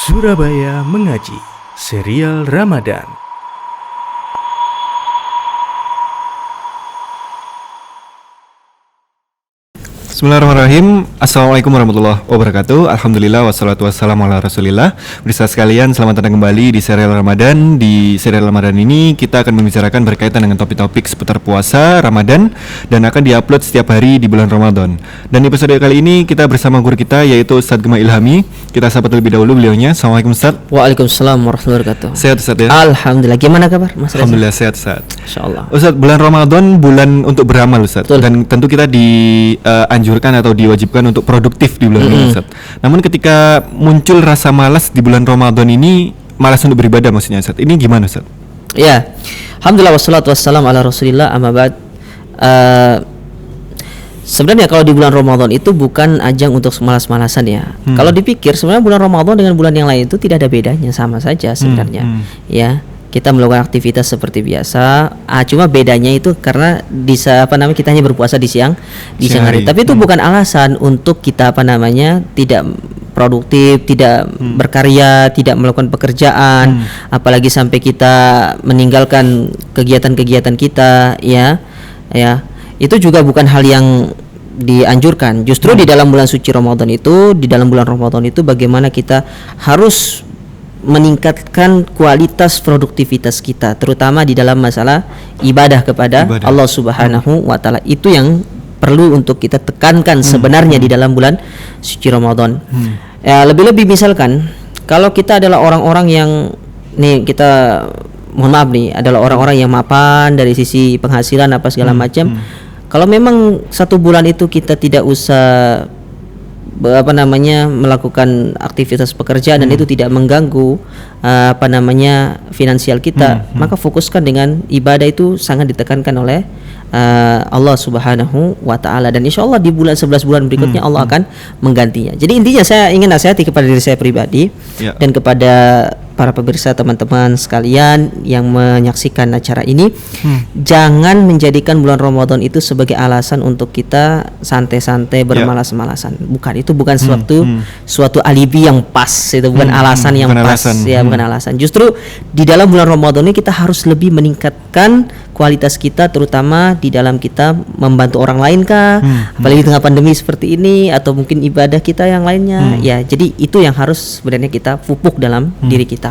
Surabaya Mengaji, serial Ramadan. Bismillahirrahmanirrahim. Assalamualaikum warahmatullahi wabarakatuh. Alhamdulillah wassalatu wassalamu ala rasulillah. Pemirsa sekalian, selamat datang kembali di serial Ramadan. Di serial Ramadan ini kita akan membicarakan berkaitan dengan topik-topik seputar puasa Ramadan dan akan diupload setiap hari di bulan Ramadan. Dan episode kali ini kita bersama guru kita yaitu Ustadz Gema Ilhami. Kita sapa terlebih dahulu beliaunya. Assalamualaikum Ustadz. Waalaikumsalam warahmatullahi wabarakatuh. Sehat Ustadz ya? Alhamdulillah. Gimana kabar Mas Reza? Alhamdulillah sehat Ustadz. Insyaallah. Ustadz, bulan Ramadan bulan untuk beramal Ustadz. Betul. Dan tentu kita dianjurkan atau diwajibkan untuk produktif di bulan ini Ustadz. Namun ketika muncul rasa malas di bulan Ramadan ini, malas untuk beribadah maksudnya Ustadz, ini gimana Ustadz? Ya, alhamdulillah wassalatu wassalamu ala rasulillah amma ba'd. Sebenarnya kalau di bulan Ramadan itu bukan ajang untuk malas-malasan ya. Kalau dipikir sebenarnya bulan Ramadan dengan bulan yang lain itu tidak ada bedanya, sama saja sebenarnya. Ya, kita melakukan aktivitas seperti biasa. Cuma bedanya itu karena kita hanya berpuasa di siang hari. Tapi itu bukan alasan untuk kita tidak produktif, tidak berkarya, tidak melakukan pekerjaan, apalagi sampai kita meninggalkan kegiatan-kegiatan kita, ya. Itu juga bukan hal yang dianjurkan. Justru di dalam bulan suci Ramadan itu, bagaimana kita harus meningkatkan kualitas produktivitas kita, terutama di dalam masalah ibadah kepada Allah Subhanahu wa taala. Itu yang perlu untuk kita tekankan sebenarnya di dalam bulan suci Ramadan. Ya, lebih-lebih misalkan kalau kita adalah orang-orang yang adalah orang-orang yang mapan dari sisi penghasilan apa segala macam. Kalau memang satu bulan itu kita tidak usah melakukan aktivitas pekerjaan dan itu tidak mengganggu finansial kita, maka fokuskan dengan ibadah. Itu sangat ditekankan oleh Allah Subhanahu wa taala, dan insyaallah di 11 bulan berikutnya Allah akan menggantinya. Jadi intinya saya ingin nasihati kepada diri saya pribadi dan kepada para pemirsa teman-teman sekalian yang menyaksikan acara ini, jangan menjadikan bulan Ramadan itu sebagai alasan untuk kita santai-santai bermalas-malasan. Itu bukan suatu alibi yang pas, itu bukan alasan yang pas. Bukan alasan. Justru di dalam bulan Ramadan ini kita harus lebih meningkatkan kualitas kita, terutama di dalam kita membantu orang lain apalagi di tengah pandemi seperti ini, atau mungkin ibadah kita yang lainnya. Ya, jadi itu yang harus sebenarnya kita pupuk dalam diri kita.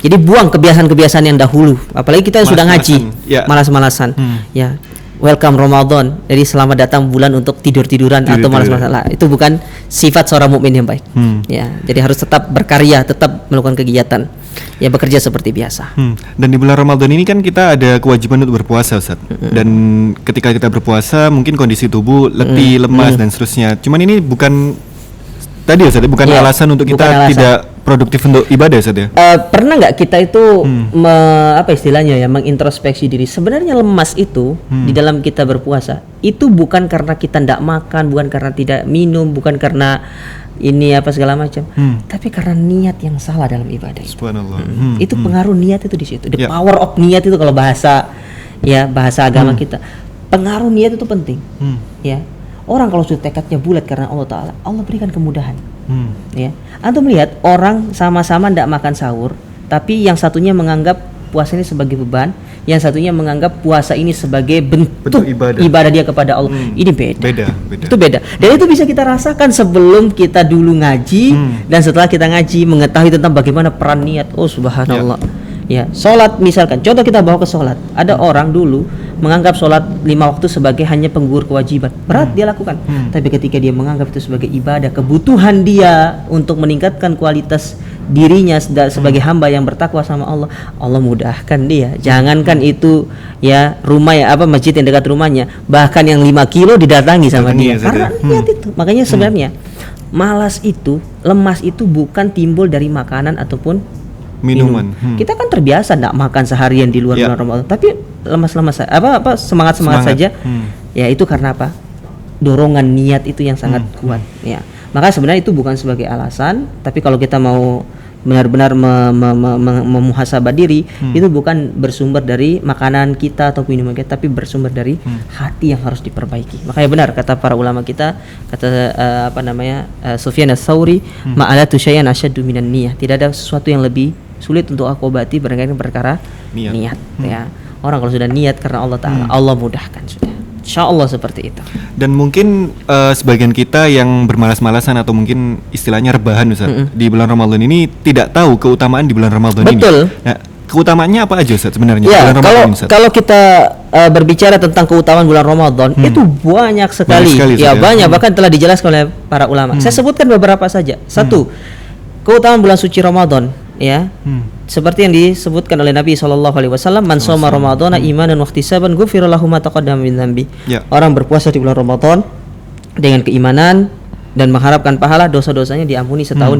Jadi buang kebiasaan-kebiasaan yang dahulu, apalagi kita sudah ngaji, malas-malasan. Ya, welcome Ramadan. Jadi selamat datang bulan untuk tidur-tiduran atau malas-malasan. Itu bukan sifat seorang mukmin yang baik. Ya, jadi harus tetap berkarya, tetap melakukan kegiatan, ya, bekerja seperti biasa. Dan di bulan Ramadan ini kan kita ada kewajiban untuk berpuasa Ustaz. Dan ketika kita berpuasa mungkin kondisi tubuh letih, lemas dan seterusnya. Cuman ini bukan alasan untuk kita tidak produktif untuk ibadah Ustaz ya. Pernah nggak kita itu mengintrospeksi diri? Sebenarnya lemas itu di dalam kita berpuasa itu bukan karena kita tidak makan, bukan karena tidak minum, bukan karena ini segala macam, tapi karena niat yang salah dalam ibadah itu. Subhanallah. Itu pengaruh niat itu di situ. The power of niat itu kalau bahasa agama kita. Pengaruh niat itu penting. Ya. Orang kalau sudah tekadnya bulat karena Allah Ta'ala, Allah berikan kemudahan. Ya. Antum lihat orang sama-sama tidak makan sahur, tapi yang satunya menganggap puasa ini sebagai beban, yang satunya menganggap puasa ini sebagai bentuk ibadah dia kepada Allah. Ini beda. Itu beda. Dan itu bisa kita rasakan sebelum kita dulu ngaji dan setelah kita ngaji mengetahui tentang bagaimana peran niat. Oh subhanallah. Ya, sholat misalkan, contoh kita bawa ke sholat. Ada orang dulu menganggap sholat 5 waktu sebagai hanya penggugur kewajiban, berat dia lakukan. Tapi ketika dia menganggap itu sebagai ibadah, kebutuhan dia untuk meningkatkan kualitas dirinya sebagai hamba yang bertakwa sama Allah, Allah mudahkan dia. Jangankan itu masjid yang dekat rumahnya, bahkan yang 5 kilo didatangi sama dia karena niat itu. Makanya sebenarnya lemas itu bukan timbul dari makanan ataupun minuman. Kita kan terbiasa tidak makan seharian di luar bulan Ramadan, tapi lemas-lemas semangat saja. Ya, itu karena apa? Dorongan niat itu yang sangat kuat. Ya, maka sebenarnya itu bukan sebagai alasan, tapi kalau kita mau benar-benar memuhasabah diri, itu bukan bersumber dari makanan kita atau minuman kita, tapi bersumber dari hati yang harus diperbaiki. Makanya benar kata para ulama kita, kata Sufyan ats-Tsauri, ma'alatu syai'an asyaddu minan niyah. Tidak ada sesuatu yang lebih sulit untuk aku obati berkaitan perkara niat. Ya. Orang kalau sudah niat karena Allah Ta'ala, Allah mudahkan sudah. Insya Allah seperti itu. Dan mungkin sebagian kita yang bermalas-malasan atau mungkin istilahnya rebahan Ustaz, di bulan Ramadan ini tidak tahu keutamaan di bulan Ramadan ini. Betul. Nah, keutamaannya apa aja Ustaz sebenarnya Ya, bulan Ramadan Ustaz? kalau kita berbicara tentang keutamaan bulan Ramadan, itu banyak sekali. Ya, banyak, bahkan telah dijelaskan oleh para ulama. Saya sebutkan beberapa saja. Satu, keutamaan bulan suci Ramadan, ya. Seperti yang disebutkan oleh Nabi SAW, man shoma ramadhana imanan wa ihtisaban ghufira lahu ma taqaddama min dzambi. Orang berpuasa di bulan Ramadan dengan keimanan dan mengharapkan pahala, dosa-dosanya diampuni setahun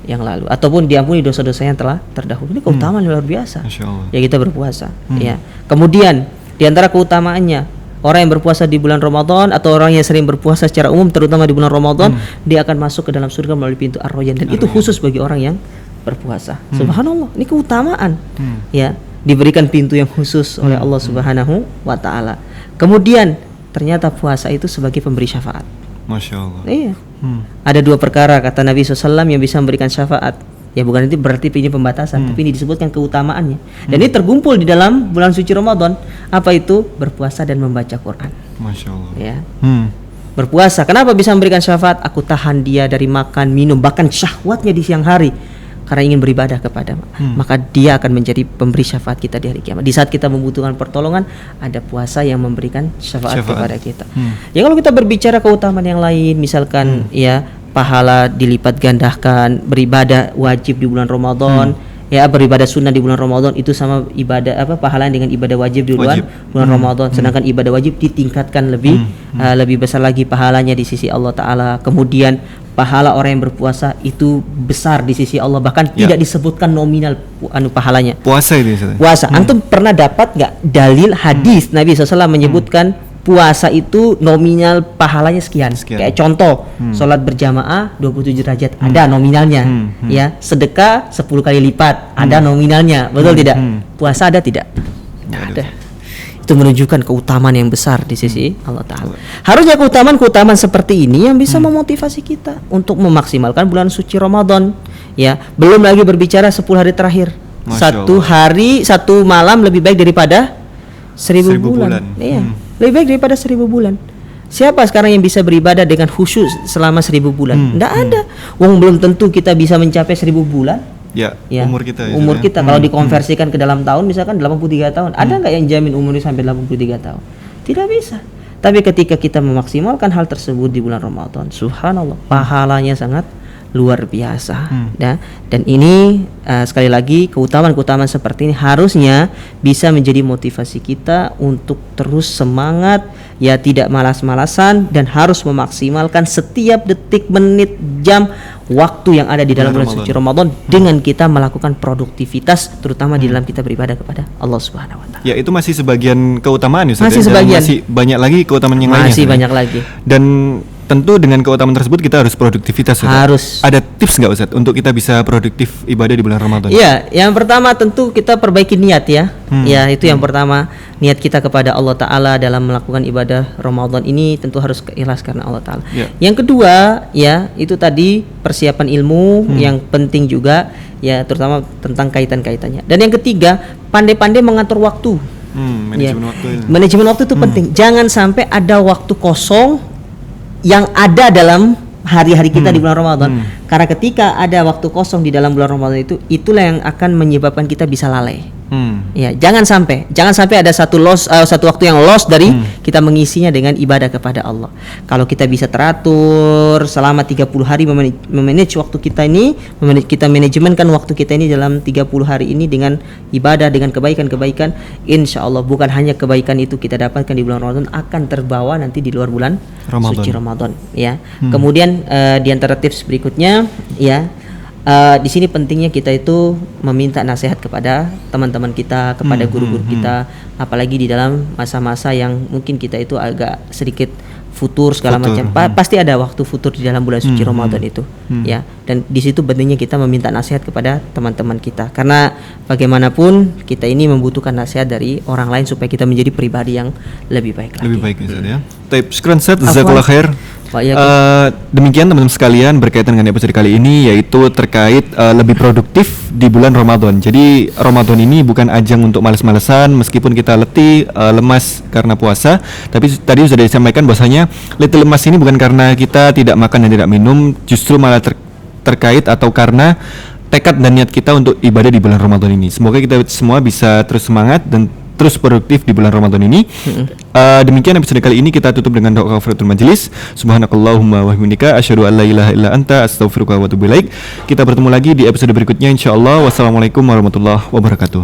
yang lalu, ataupun diampuni dosa-dosanya yang telah terdahulu. Ini keutamaan yang luar biasa. Ya, kita berpuasa. Ya. Kemudian di antara keutamaannya, orang yang berpuasa di bulan Ramadan atau orang yang sering berpuasa secara umum, terutama di bulan Ramadan, dia akan masuk ke dalam surga melalui pintu Ar-Rayyan, dan itu khusus bagi orang yang berpuasa. Subhanallah, ini keutamaan. Ya, diberikan pintu yang khusus oleh Allah Subhanahu wa taala. Kemudian ternyata puasa itu sebagai pemberi syafaat. Masya Allah. Iya. Ada dua perkara kata Nabi SAW yang bisa memberikan syafaat. Ya, bukan itu berarti ini pembatasan, tapi ini disebutkan keutamaannya. Dan ini terkumpul di dalam bulan suci Ramadan. Apa itu? Berpuasa dan membaca Quran. Masya Allah. Ya. Berpuasa, kenapa bisa memberikan syafaat? Aku tahan dia dari makan, minum, bahkan syahwatnya di siang hari, karena ingin beribadah kepada, maka dia akan menjadi pemberi syafaat kita di hari kiamat. Di saat kita membutuhkan pertolongan, ada puasa yang memberikan syafaat kepada kita. Ya, kalau kita berbicara keutamaan yang lain, misalkan ya pahala dilipat gandakan, beribadah wajib di bulan Ramadan, ya beribadah sunnah di bulan Ramadan itu sama ibadah pahala dengan ibadah wajib di bulan Ramadan. Sedangkan ibadah wajib ditingkatkan lebih besar lagi pahalanya di sisi Allah Ta'ala. Kemudian pahala orang yang berpuasa itu besar di sisi Allah, bahkan tidak disebutkan nominal pahalanya. Puasa itu Ustaz. Puasa. Antum pernah dapat nggak dalil hadis Nabi SAW menyebutkan puasa itu nominal pahalanya sekian. Kayak contoh, sholat berjamaah 27 derajat, ada nominalnya. Ya, sedekah 10 kali lipat, ada nominalnya. Betul tidak? Puasa ada tidak? Tidak ada. Itu menunjukkan keutamaan yang besar di sisi Allah Ta'ala. Harusnya keutamaan seperti ini yang bisa memotivasi kita untuk memaksimalkan bulan suci Ramadan. Ya, belum lagi berbicara 10 hari terakhir. Satu hari, satu malam lebih baik daripada 1000 bulan. Iya, lebih baik daripada 1000 bulan. Siapa sekarang yang bisa beribadah dengan khusyuk selama 1000 bulan? Tidak ada. Wong belum tentu kita bisa mencapai 1000 bulan. Ya, umur kita kalau dikonversikan ke dalam tahun, misalkan 83 tahun, ada nggak yang jamin umurnya sampai 83 tahun? Tidak bisa. Tapi ketika kita memaksimalkan hal tersebut di bulan Ramadan, subhanallah, pahalanya sangat luar biasa. Dan ini sekali lagi keutamaan seperti ini harusnya bisa menjadi motivasi kita untuk terus semangat, ya tidak malas-malasan, dan harus memaksimalkan setiap detik, menit, jam, waktu yang ada di dalam bulan suci Ramadan dengan kita melakukan produktivitas, terutama di dalam kita beribadah kepada Allah Subhanahu wa taala. Ya, itu masih sebagian keutamaan Ustaz. Masih sebagian. Masih banyak lagi keutamaan yang lainnya. Masih banyak lagi. Dan tentu dengan keutamaan tersebut kita harus produktivitas Ustaz. Harus. Ada tips nggak Ustaz untuk kita bisa produktif ibadah di bulan Ramadan? Iya, yang pertama tentu kita perbaiki niat ya. Ya, itu yang pertama, niat kita kepada Allah Ta'ala dalam melakukan ibadah Ramadan ini tentu harus ikhlas karena Allah Ta'ala. Yang kedua, ya itu tadi persiapan ilmu yang penting juga, ya terutama tentang kaitan-kaitannya. Dan yang ketiga, pandai-pandai mengatur waktu. Manajemen waktu itu penting. Jangan sampai ada waktu kosong yang ada dalam hari-hari kita di bulan Ramadan. Karena ketika ada waktu kosong di dalam bulan Ramadan itulah yang akan menyebabkan kita bisa lalai. Ya, jangan sampai ada satu waktu yang loss dari kita mengisinya dengan ibadah kepada Allah. Kalau kita bisa teratur selama 30 hari memanage waktu kita ini, kita manajemenkan waktu kita ini dalam 30 hari ini dengan ibadah, dengan kebaikan-kebaikan, insya Allah bukan hanya kebaikan itu kita dapatkan di bulan Ramadan, akan terbawa nanti di luar bulan suci Ramadan. Ya. Kemudian di antara tips berikutnya, ya. Di sini pentingnya kita itu meminta nasihat kepada teman-teman kita, kepada guru-guru kita, apalagi di dalam masa-masa yang mungkin kita itu agak sedikit futur segala macam. Pasti ada waktu futur di dalam bulan suci Ramadan itu, ya. Dan di situ pentingnya kita meminta nasihat kepada teman-teman kita, karena bagaimanapun kita ini membutuhkan nasihat dari orang lain supaya kita menjadi pribadi yang lebih baik lagi. Lebih baik ya. Taib, syukran Ustaz, jazakallah khair. Demikian teman-teman sekalian berkaitan dengan episode kali ini, yaitu terkait lebih produktif di bulan Ramadan. Jadi Ramadan ini bukan ajang untuk males-malesan meskipun kita letih, lemas karena puasa. Tapi tadi sudah disampaikan bahwasanya letih lemas ini bukan karena kita tidak makan dan tidak minum, justru malah terkait atau karena tekad dan niat kita untuk ibadah di bulan Ramadan ini. Semoga kita semua bisa terus semangat dan terus produktif di bulan Ramadan ini. Demikian episode kali ini, kita tutup dengan doa kafaratul majelis. Subhanakallahumma wa bihamdika asyhadu an la ilaha illa anta astaghfiruka wa atubu ilaik. Kita bertemu lagi di episode berikutnya insyaallah. Wassalamualaikum warahmatullahi wabarakatuh.